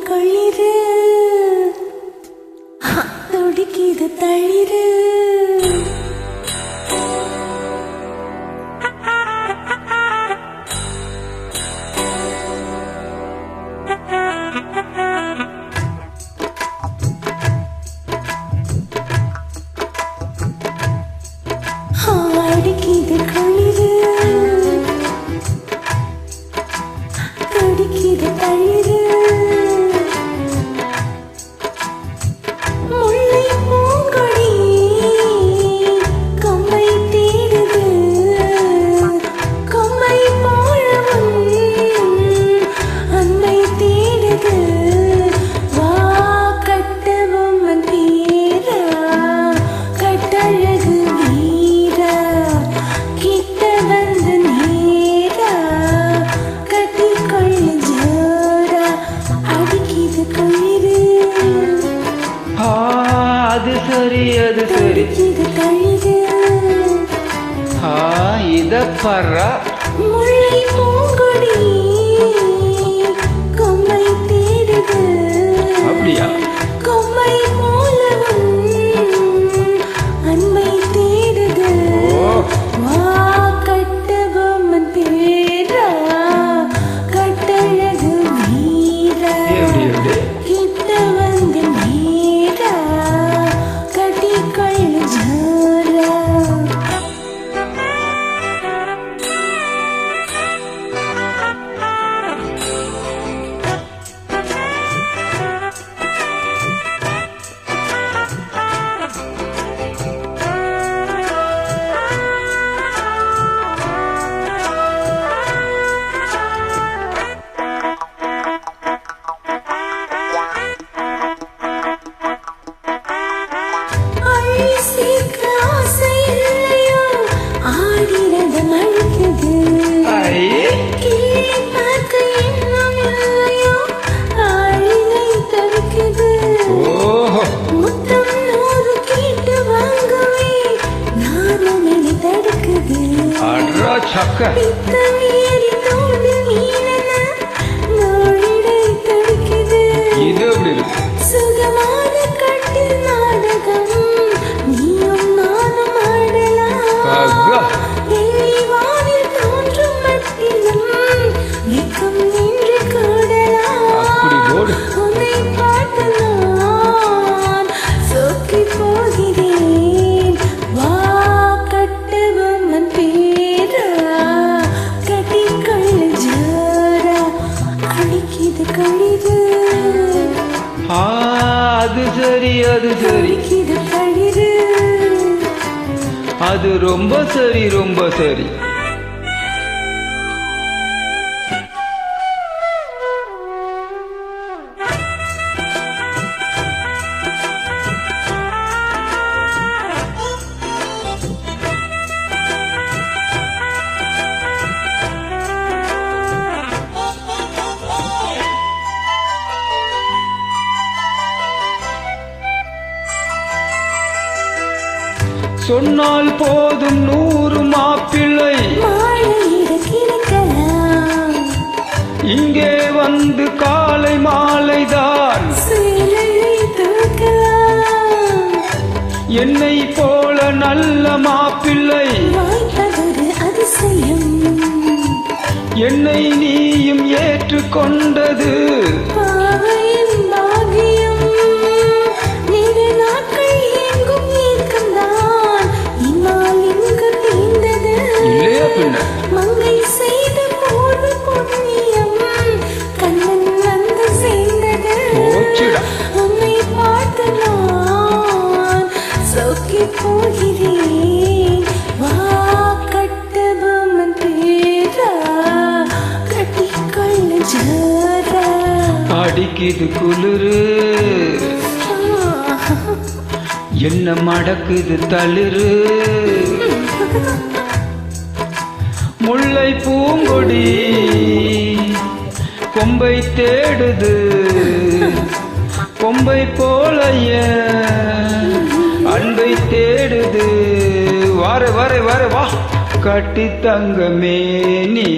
களிறு துடிக்கிது தளிரு அடிக்கிது களிறு துடிக்கிது தளிரு முல்லை பூங்கொடி கொம்பை தேடுது கொம்பை போலவும் அன்பை தேடுது வா கட்டவும் தீரா கட்டழகு வீரா கிட்ட வந்து நேரா கட்டிக்கொள்ள ஜோரா அடிக்கிது களிறு அது சரி அது சரி துடிக்கிது தளிரு இத பர்றா முல்லை பூங்கொடி கொம்பை தேடுது அப்படியா கொம்பை போலவும் அன்பை தேடுது வா கட்டவும் தேரா கட்டழகு வீரா எப்படி எப்படி கிட்ட வந்து நேரா கட்டிக்கொள்ள ஜோரா சக்க இது எப்படி இருக்கு சுகமான கட்டில் நாடகம் நீயும் நானும் ஆடலாம் வெள்ளிவானில் தோன்றும் மட்டிலும் வெக்கம் நின்று கூடலாம் அப்படி போடு உன்னை பார்த்து நான் சொக்கி போகிறேன் வா கட்டவும் பேரா கட்டிக்கொள்ள ஜோரா அடிக்கிது களிறு அது சரி அது சரி துடிக்கிது தளிரு அது ரொம்ப சரி ரொம்ப சரி சொன்னால் போதும் 100 மாப்பிள்ளை இங்கே வந்து காலை மாலைதான் என்னை போல நல்ல மாப்பிள்ளை அதிசயம் என்னை நீயும் ஏற்றுக்கொண்டது பாவையின் பாகியம் நீடு நாட்கள் எங்கும் ஏற்கம்தான் இன்னால் இங்கு தீர்ந்தது இல்லையா பின்ன மங்கை செய்த போது புண்ணியம் கண்ணன் வந்து சேர்ந்தது போச்சுடா உன்னை பார்த்து நான் சொக்கி போகிறேன் வா கட்டவும் பேரா கட்டிக்கொள்ள ஜோரா அடிக்குது குளிரு என்ன மடக்குது தளிரு முல்லை பூங்கொடி கொம்பை தேடுது கொம்பை போல அன்பை தேடுது வார வார வார வா கட்டி தங்கமே நீ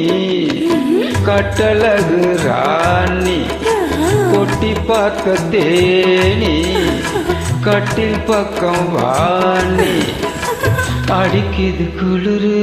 கட்டழகு ராணி கொட்டி பார்க்க தேனி கட்டில் பக்கம் வாணி அடிக்குது குளிரு